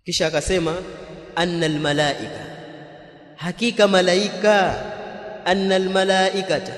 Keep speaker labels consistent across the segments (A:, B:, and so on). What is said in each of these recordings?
A: Kisha akasema annal malaika, hakika malaika, annal malaikata,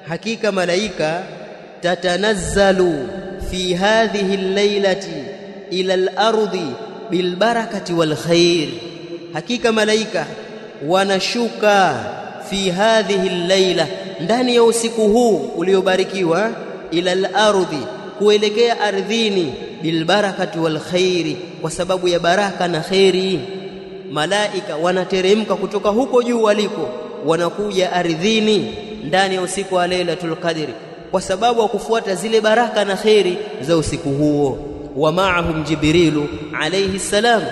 A: hakika malaika, tatanazzalu fi hadhihi al-lailati ila al-ardi bil barakati wal khair. Hakika malaika wanashuka fi hadhihi al-laila, ndani ya usiku huu uliobarikiwa, ila al-ardi, kuelekea ardhini, bil barakati wal khairi, kwa sababu ya baraka na khairi. Malaika wanateremka kutoka huko juu waliko, wanakuja ardhini ndani ya usiku wa Lailatul Qadr kwa sababu ya kufuata zile baraka na khairi za usiku huo. Wa ma'ahum Jibrilu alayhi salam,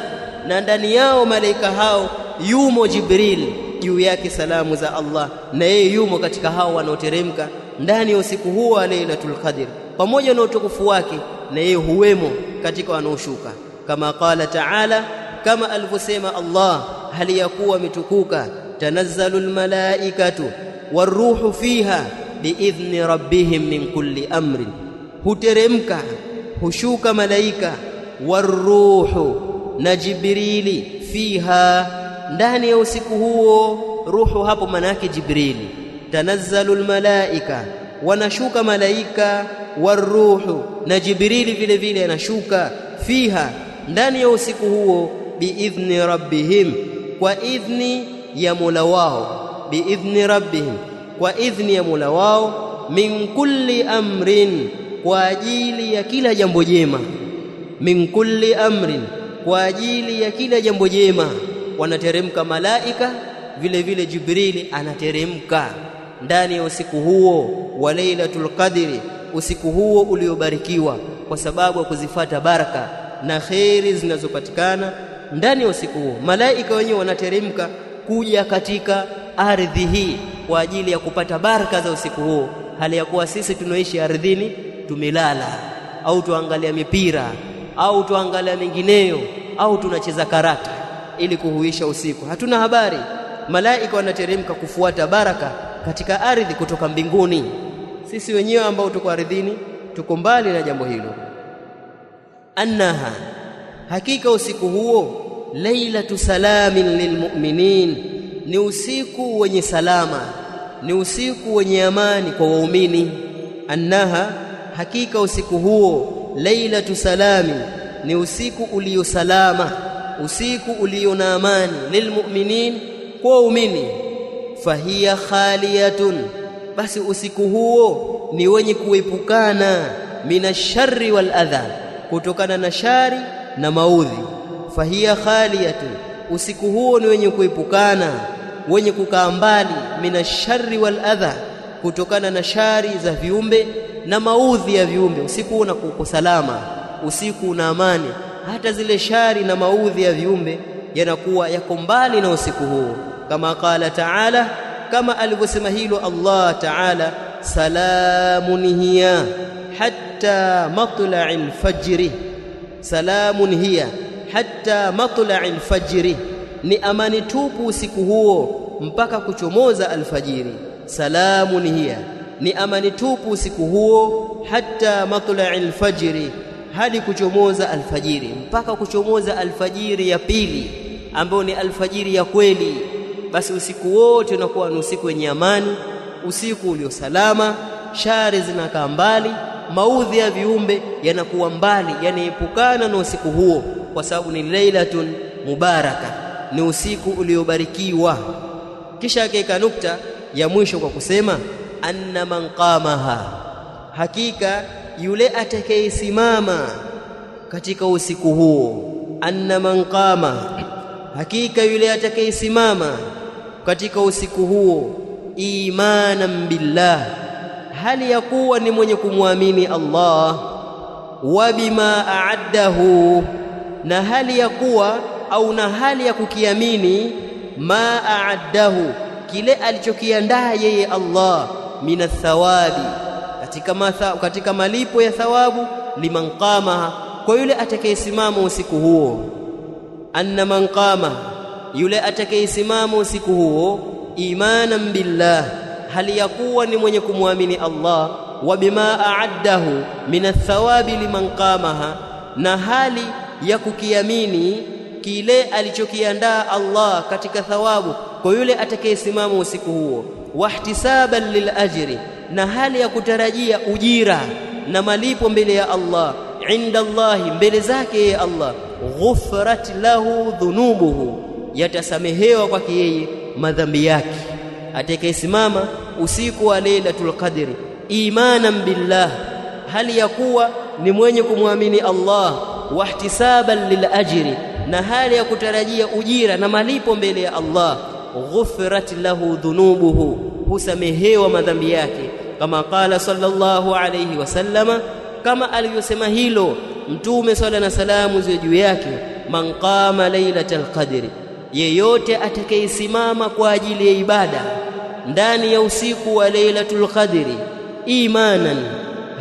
A: na ndani yao malaika hao yumo Jibril, juu yake salamu za Allah, na yeye yumo katika hao wanaoteremka ndani ya usiku huo wa Lailatul Qadr, pamoja na utukufu wake, na yeye huwemo katika wanaoshuka. Kama qala ta'ala, kama alivyosema Allah hali ya kuwa mitukuka, tanazzalul malaikatu waruhu fiha biidhni rabbihim min kulli amrin, huteremka hushuka malaika, waruhu na Jibrili, fiha, ndani ya usiku huo. Ruhu hapo maana yake Jibrili. Tanazzalul malaika, wanashuka malaika, waruhu na Jibrili vile vile anashuka, fiha, ndani ya usiku huo, biidhni rabbihim, kwa idhni ya Mola wao, biidhni rabbihim, kwa idhni ya Mola wao, min kulli amrin, kwa ajili ya kila jambo jema, min kulli amrin, kwa ajili ya kila jambo jema. Wanateremka malaika, vile vile Jibrili anateremka ndani ya usiku huo wa Lailatul Qadri, usiku huo uliobarikiwa, kwa sababu ya kuzifuata baraka na khairi zinazopatikana ndani ya usiku huo. Malaika wenyewe wanateremka kuja katika ardhi hii kwa ajili ya kupata baraka za usiku huo, hali ya kuwa sisi tunaoishi ardhini tumelala, au tuangalia mipira, au tuangalia mengineyo, au tunacheza karata ili kuhuisha usiku. Hatuna habari. Malaika wanateremka kufuata baraka katika ardhi kutoka mbinguni. Sisi wenyewe ambao tuko ardhini tuko mbali na jambo hilo. Annaha, hakika usiku huo, lailatu salamin lilmu'minin, ni usiku wenye salama, ni usiku wenye amani kwa waumini. Annaha, hakika usiku huo, lailatu salamin, ni usiku ulio salama, usiku ulio na amani, lilmu'minin, kwa waumini. Fahiya khaliyatun, basi usiku huo ni wenye kuepukana, minasharri wal adha, kutokana na shari na maudhi. Fahiya khaliyatun, usiku huo ni wenye kuepukana, wenye kukaa mbali, minasharri wal adha, kutokana na shari za viumbe na maudhi ya viumbe. Usiku unakuwa salama, usiku una amani, hata zile shari na maudhi ya viumbe yanakuwa yako mbali na usiku huo. Kama qala ta'ala, kama alivyosema hilo Allah Ta'ala, salamun hiya hatta matla'il fajri, salamun hiya hatta matla'il fajri, ni amani tupu usiku huo mpaka kuchomoza alfajiri. Salamun hiya, ni amani tupu usiku huo, hatta matla'il fajri, hadi kuchomoza alfajiri, mpaka kuchomoza alfajiri ya pili, ambayo ni alfajiri ya kweli. Basi usiku wote unakuwa ni usiku wenye amani, usiku ulio salama, shari zinakaa mbali, maudhi ya viumbe yanakuwa mbali, yanaepukana na usiku huo, kwa sababu ni lailatun mubaraka, ni usiku uliobarikiwa. Kisha akaweka nukta ya mwisho kwa kusema anna man qamaha, hakika yule atakayesimama katika usiku huo. Anna man qama, hakika yule atakayesimama katika usiku huo, imanan billah, hali ya kuwa ni mwenye kumwamini Allah, wa bima a'addahu, na hali ya kuwa au na hali ya kukiamini, ma a'addahu, kile alichokiandaa yeye Allah, mina thawabi, katika malipo ya thawabu, liman qama, kwa yule atakayesimama usiku huo. Anna man qama, yule atakayesimama usiku huo, imanan billah, hali ya kuwa ni mwenye kumwamini Allah, wa bima a'addahu min athawabi liman qamaha, na hali ya kukiamini kile alichokiandaa Allah katika thawabu kwa yule atakayesimama usiku huo, wahtisaban lil ajri, na hali ya kutarajia ujira na malipo mbele ya Allah, inda Allah, mbele zake Allah, ghufrat lahu dhunubuhu, yatasamehewa kwake yeye madhambi yake. Atakayesimama usiku wa Lailatul Qadri imanan billah, hali ya kuwa ni mwenye kumwamini Allah, wahtisaban lil ajri, na hali ya kutarajia ujira na malipo mbele ya Allah, ghufirat lahu dhunubuhu, husamehewa madhambi yake. Kama qala sallallahu alayhi wasallama, kama alivyosema hilo Mtume swalla na salamu ziwe juu yake, man qama lailatal qadri, yeyote atakayesimama kwa ajili ya ibada ndani ya usiku wa Lailatul Qadri imanan,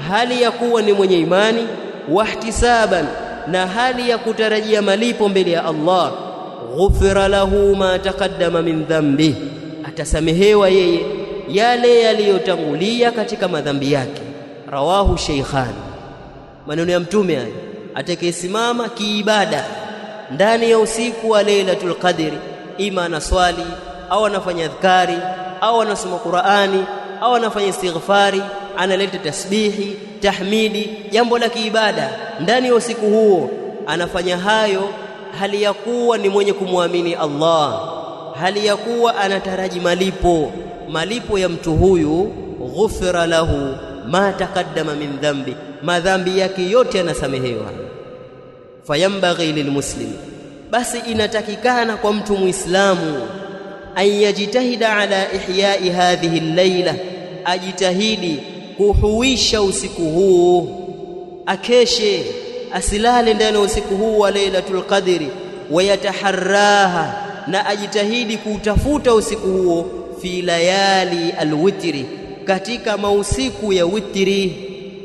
A: hali ya kuwa ni mwenye imani, wahtisaban, na hali ya kutarajia malipo mbele ya Allah, ghufira lahu ma taqaddama min dhanbi, atasamehewa yeye yale yaliyotangulia katika madhambi yake. Rawahu Shaykhan. Maneno ya Mtume haya, atakayesimama kiibada ndani ya usiku wa Lailatul Qadri, ima anaswali au anafanya adhkari au anasoma Qur'ani au anafanya istighfari, analeta tasbihi, tahmidi, jambo la kiibada ndani ya usiku huo, anafanya hayo hali ya kuwa ni mwenye kumwamini Allah, hali ya kuwa anataraji malipo ya mtu huyu, ghufira lahu ma taqaddama min dhambi, madhambi yake yote yanasamehewa. Fayambaghi lilmuslimi, basi inatakikana kwa mtu muislamu, an yajitahida ala ihyai hadhihi al-laila, ajitahidi kuhuisha usiku huu, akeshe, asilale ndani ya usiku huu wa Lailatul Qadri, wayataharraha, na ajitahidi kutafuta usiku huo, fi layali alwitri, katika mausiku ya witri,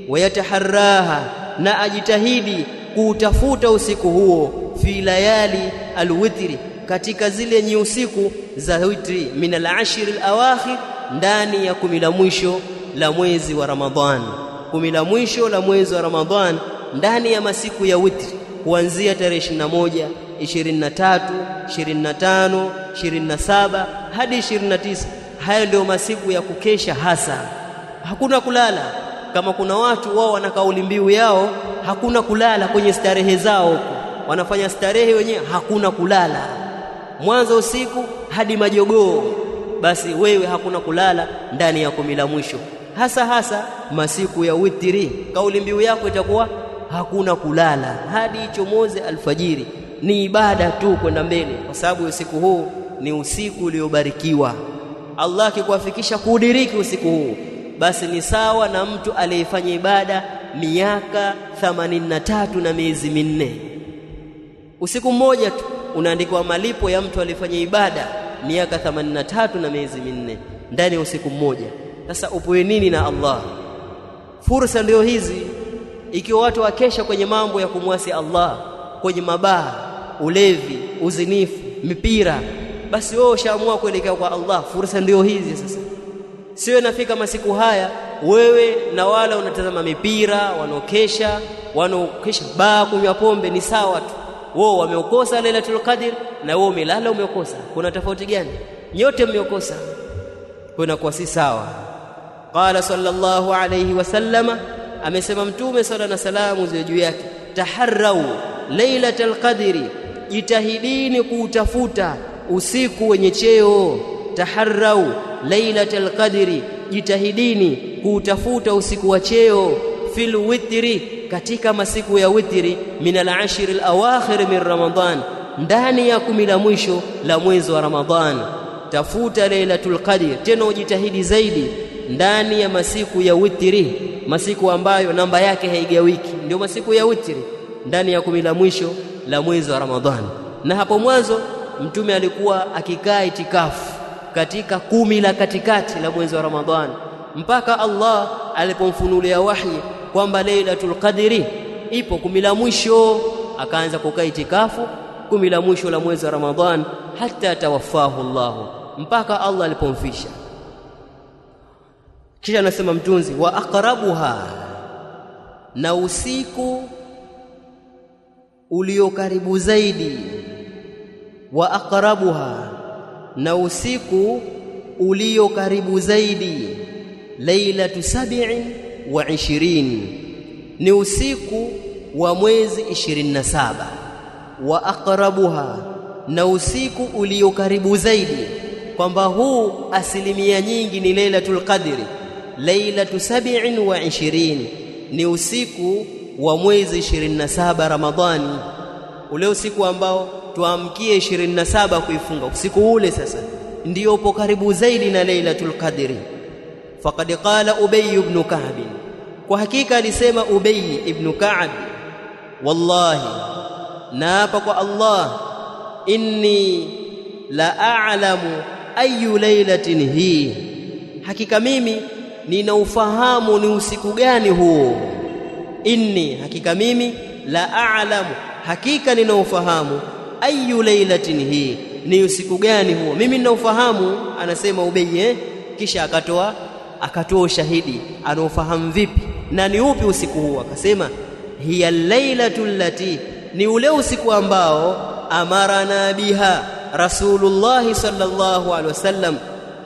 A: wayataharraha, na ajitahidi kutafuta usiku huo, fi layali alwitri, katika zile nyusiku za witri, min al-ashr al-awakhir, ndani ya 10 la mwisho la mwezi wa Ramadhan. 10 la mwisho la mwezi wa Ramadhan, ndani ya masiku ya witri, kuanzia tarehe 21, 23, 25, 27 hadi 29. Hayo ndio masiku ya kukesha hasa, hakuna kulala. Kama kuna watu wao wana kauli mbiu yao, hakuna kulala kwenye starehe zao, wanafanya starehe wenyewe, hakuna kulala mwanzo usiku hadi majogoo, basi wewe hakuna kulala ndani ya 10 la mwisho, hasa masiku ya witri. Kauli mbiu yako itakuwa hakuna kulala hadi ichomoze alfajiri, ni ibada tu kwenda mbele, kwa sababu usiku huu ni usiku uliobarikiwa. Allah akikuafikisha kudiriki usiku huu, basi ni sawa na mtu aliyefanya ibada miaka 83 na miezi 4. Usiku mmoja tu unaandikwa malipo ya mtu aliyefanya ibada miaka 83 na miezi 4 ndani ya usiku mmoja. Sasa upoe nini na Allah? Fursa ndio hizi. Ikiwa watu wakesha kwenye mambo ya kumwasi Allah, kwenye mabaa, ulevi, uzinifu, mipira, basi wewe ushaamua kuelekea kwa Allah. Fursa ndio hizi sasa. Sio nafika masiku haya wewe na wala unatazama mipira, wanaokesha baa, kunywa pombe, ni sawa tu. Wao wameokosa Lailatul Qadr na wewe umelala umeokosa. Kuna tofauti gani? Nyote mmeokosa. Kuna kwa si sawa. Qala sallallahu alayhi wasallama, amesema Mtume sallallahu alayhi wasallam ziwe juu yake, taharrau Lailatul Qadri, jitahidini kuutafuta usiku wenye cheo. Taharrau Lailatul Qadri, jitahidini kuutafuta usiku wa cheo. Fil witri, katika masiku ya witri, min al-ashr al-awakhir min Ramadhan, ndani ya 10 la mwisho la mwezi wa Ramadhan. Tafuta Lailatul Qadr, tena ujitahidi zaidi ndani ya masiku ya witri, masiku ambayo namba yake haigawiki, ndio masiku ya witri, ndani ya 10 la mwisho la mwezi wa Ramadhan. Na hapo mwanzo Mtume alikuwa akikaa itikafu katika 10 la katikati la mwezi wa Ramadhan, mpaka Allah alipomfunulia wahi kwamba Lailatul Qadri ipo 10 la mwisho, akaanza kukaa itikafu 10 la mwisho la mwezi wa Ramadhan, hata tawaffahu Allah, mpaka Allah alipomfisha. Kisha anasema mtunzi, wa aqrabuha, na usiku ulio karibu zaidi wa aqrabuha, na usiku ulio karibu zaidi, lailatu 27 ni usiku wa mwezi 27. Wa aqrabuha, na usiku ulio karibu zaidi, kwamba huu asilimia nyingi ni lailatul qadri, lailatu 27 ni usiku wa mwezi 27 Ramadhani, ule usiku ambao tuamkie 27 kuifunga. Usiku ule sasa ndio upo karibu zaidi na lailatul qadri. Faqad qala Ubay ibn Ka'b, kwa hakika alisema Ubay ibn Ka'b, wallahi, naapa kwa Allah, inni la a'lamu ayu lailatin hi, hakika mimi ninaufahamu ni usiku gani huo. Inni, hakika mimi, la a'lamu, hakika ninaufahamu, ayu lailatin hi, ni usiku gani huo, mimi ninaufahamu. Anasema Ubay, kisha akatoa ushahidi. Anaofahamu vipi na ni upi usiku huo? Akasema hiya lailatul lati, ni ule usiku ambao amarana biha Rasulullah sallallahu alaihi wasallam,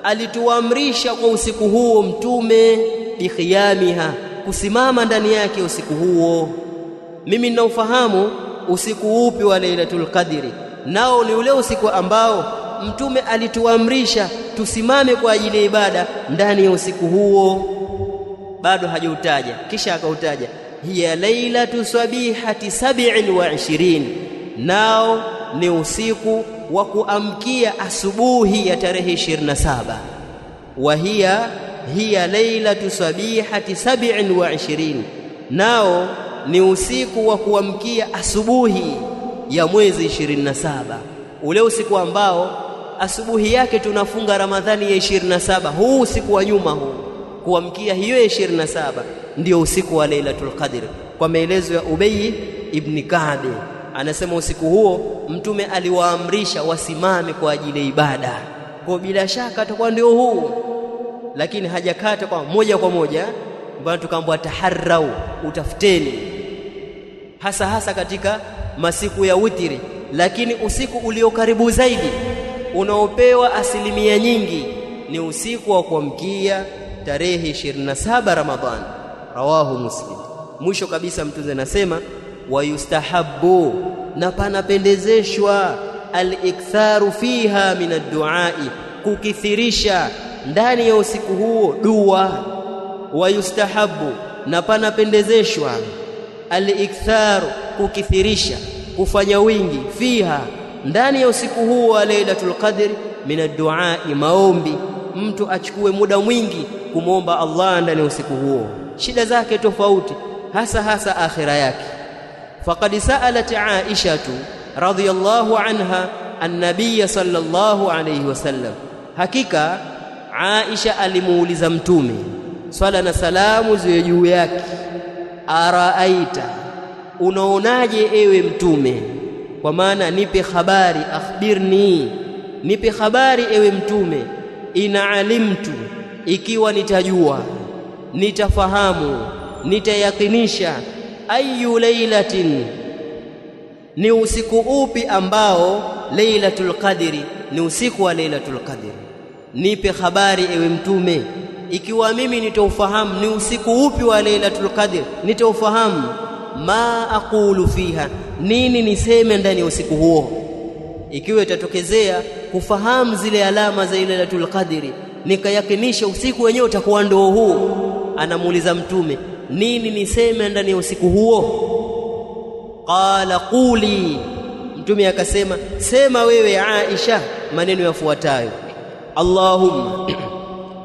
A: alituamrisha kwa usiku huo Mtume, bikhiyamiha, kusimama ndani yake usiku huo. Mimi ninaufahamu usiku upi wa lailatul qadri, nao ni ule usiku ambao Mtume alituamrisha tusimame kwa ajili ya ibada ndani ya usiku huo. Bado hajautaja, kisha akautaja hiya lailatu sabihati 27, nao ni usiku wa kuamkia asubuhi ya tarehe 27. Wa hiya lailatu sabihati 27, nao ni usiku wa kuamkia asubuhi ya mwezi 27, ule usiku ambao asubuhi yake tunafunga Ramadhani ya 27. Huu usiku wa nyuma huu kuamkia hiyo ya 27 ndio usiku wa lailatul qadr, kwa maelezo ya Ubay ibn Ka'b. Anasema usiku huo Mtume aliwaamrisha wasimame kwa ajili ya ibada, kwa bila shaka atakuwa ndio huu, lakini hajakata kwa moja kwa moja, bali tukaambiwa taharrau, utafuteni hasa katika masiku ya witri. Lakini usiku ulio karibu zaidi unaopewa asilimia nyingi ni usiku wa kuamkia tarehe 27 Ramadhani. Rawahu Muslim. Mwisho kabisa Mtume anasema wayustahabbu, na panapendezeshwa, al-iktharu fiha min ad-du'ai, kukithirisha ndani ya usiku huo dua. Wayustahabbu, na panapendezeshwa, al-iktharu, kukithirisha, kufanya wingi, fiha, ndani ya usiku huo wa lailatul qadr, min ad-du'ai, maombi. Mtu achukue muda mwingi kumwomba Allah ndani ya usiku huo, shida zake tofauti, hasa akhira yake. Faqad sa'alat Aisha radhiyallahu anha an-nabiy sallallahu alayhi wasallam, hakika Aisha alimuuliza Mtume, swala na salamu ziwe juu yake, araaita, unaonaje ewe Mtume, kwa maana nipe habari, akhbirni, nipe habari ewe Mtume, ina alimtu, ikiwa nitajua, nitafahamu, nitayakinisha, ayu lailatin, ni usiku upi ambao lailatul qadri, ni usiku wa lailatul qadri. Nipe habari ewe Mtume, ikiwa mimi nitaufahamu ni usiku upi wa lailatul qadri, nitaufahamu, ma aqulu fiha, nini niseme ndani ya usiku huo. Ikiwa itatokezea kufahamu zile alama za lailatul qadri, nikayakinisha usiku wenyewe utakuwa ndio huu, anamuuliza Mtume, nini niseme ndani ya usiku huo? Qala quli, Mtume akasema, sema wewe Aisha maneno yafuatayo: Allahumma,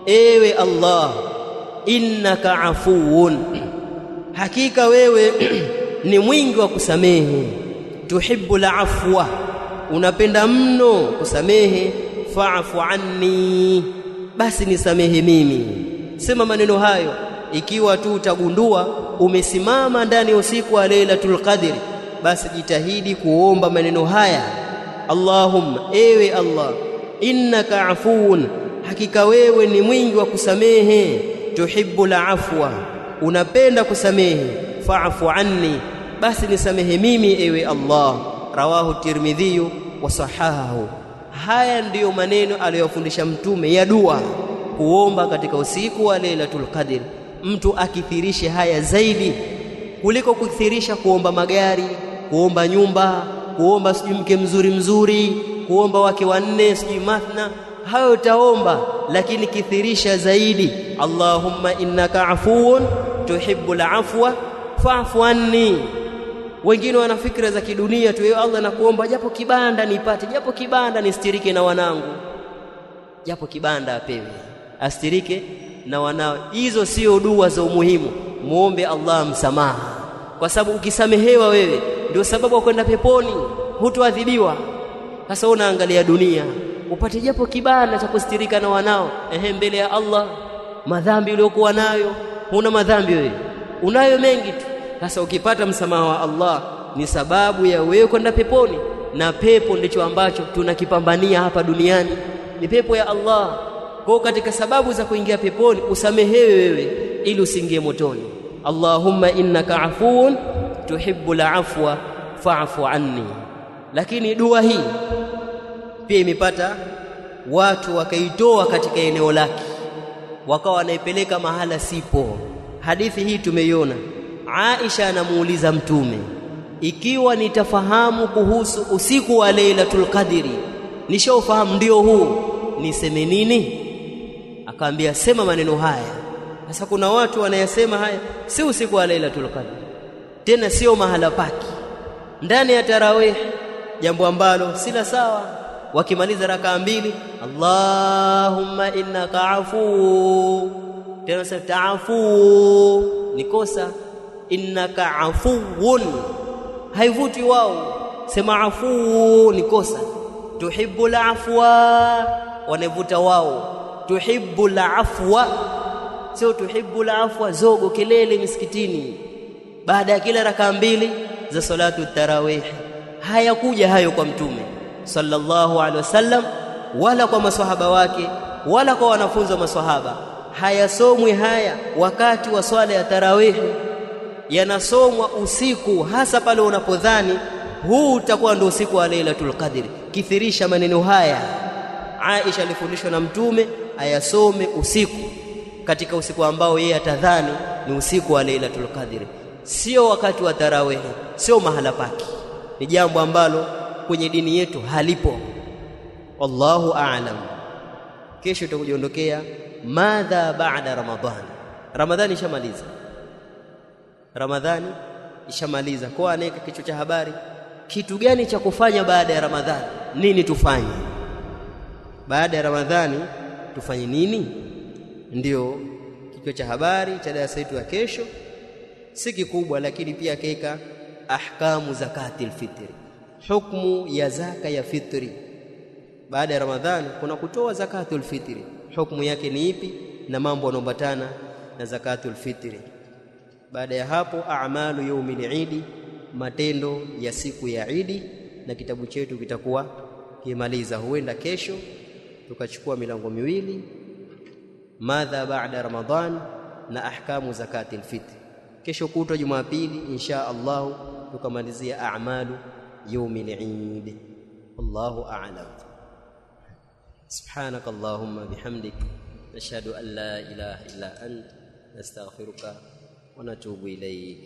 A: ewe Allah, innaka afuun, hakika wewe ni mwingi wa kusamehe, tuhibbul afwa, unapenda mno kusamehe, fa'fu anni, basi nisamehe mimi. Sema maneno hayo ikiwa tu utagundua umesimama ndani ya usiku wa lailatul qadri, basi jitahidi kuomba maneno haya: Allahumma, ewe Allah, innaka afuun, hakika wewe ni mwingi wa kusamehe, tuhibbul afwa, unapenda kusamehe, fa'fu anni, basi nisamehe mimi ewe Allah. Rawahu Tirmidhi wasahahu. Haya ndiyo maneno aliyofundisha mtume ya dua, kuomba katika usiku wa Lailatul Qadr. Mtu akithirishe haya zaidi kuliko kukithirisha kuomba magari, kuomba nyumba, kuomba sijui mke mzuri, kuomba wake wanne, sijui mathna. Hayo utaomba, lakini kithirisha zaidi, Allahumma innaka afuun tuhibbul afwa fa'fu anni. Wengine wana fikra za kidunia tu, ya Allah nakuomba japo kibanda nipate, japo kibanda nistirike na wanangu, japo kibanda apewe astirike na wanao. Hizo sio dua za umuhimu. Muombe Allah msamaha, kwa sababu ukisamehewa wewe ndio sababu ya kwenda peponi, hutoadhibiwa. Sasa unaangalia dunia upate japo kibanda cha kustirika na wanao, mbele ya Allah madhambi uliokuwa nayo, huna madhambi wewe, unayo mengi tu. Sasa ukipata msamaha wa Allah ni sababu ya wewe kwenda peponi, na pepo ndicho ambacho tunakipambania hapa duniani, ni pepo ya Allah. Kwa katika sababu za kuingia peponi usamehewe wewe ili usiingie motoni. Allahumma innaka afuun tuhibbul afwa fa'fu anni. Lakini dua hii pia imepata watu wakaitoa katika eneo lake, wakawa wanaipeleka mahala sipo. Hadithi hii tumeiona, Aisha anamuuliza mtume, ikiwa nitafahamu kuhusu usiku wa Lailatul Qadri, nishaufahamu ndio huu, niseme nini? Akaambia sema maneno haya. Sasa kuna watu wanayasema haya si usiku wa Lailatul Qadr, tena sio mahala paki, ndani ya tarawih, jambo ambalo si la sawa. Wakimaliza rakaa mbili, Allahumma innaka afu, tena sasa taafu ni kosa, innaka afuun haivuti wao, sema afu ni kosa. Tuhibbul afwa wanavuta wao, tuhibbul afwa sio tuhibbul afwa zogo kelele misikitini baada ya kila rakaa mbili za salatu tarawih. Hayakuja hayo kwa mtume sallallahu alaihi wasallam, wala kwa maswahaba wake, wala kwa wanafunzi wa maswahaba. Hayasomwi haya wakati wa swala ya tarawih, yanasomwa usiku, hasa pale unapodhani huu utakuwa ndio usiku wa Lailatul Qadr. Kithirisha maneno haya. Aisha alifundishwa na mtume ayasome usiku, katika usiku ambao yeye atadhani ni usiku wa Lailatul Qadr, sio wakati wa tarawih, sio mahala paki. Ni jambo ambalo kwenye dini yetu halipo. Wallahu a'lam. Kesho tutakujiondokea madha ba'da Ramadhan. Ramadhani ishamaliza, Ramadhani ishamaliza. Kwa anaweka kichwa cha habari, kitu gani cha kufanya baada ya Ramadhani? Nini tufanye baada ya Ramadhani? Tufanye nini? Ndio kichwa cha habari cha darasa letu ya kesho. Si kikubwa, lakini pia kaika ahkamu zakatil fitri, hukumu ya zaka ya fitri. Baada ya Ramadhani kuna kutoa zakatul fitri, hukumu yake ni ipi na mambo yanayoambatana na zakatul fitri. Baada ya hapo a'malu yaumil Eid, matendo ya siku ya Eid, na kitabu chetu kitakuwa kimaliza. Huenda kesho tukachukua milango miwili, madha ba'da Ramadhan na ahkamu zakatil fitr. Kesho kutwa Jumapili insha Allah tukamalizia a'malu yaumil Eid. Wallahu a'lam. Subhanakallahumma bihamdik nashhadu an la ilaha illa anta nastaghfiruka wa natubu ilayk.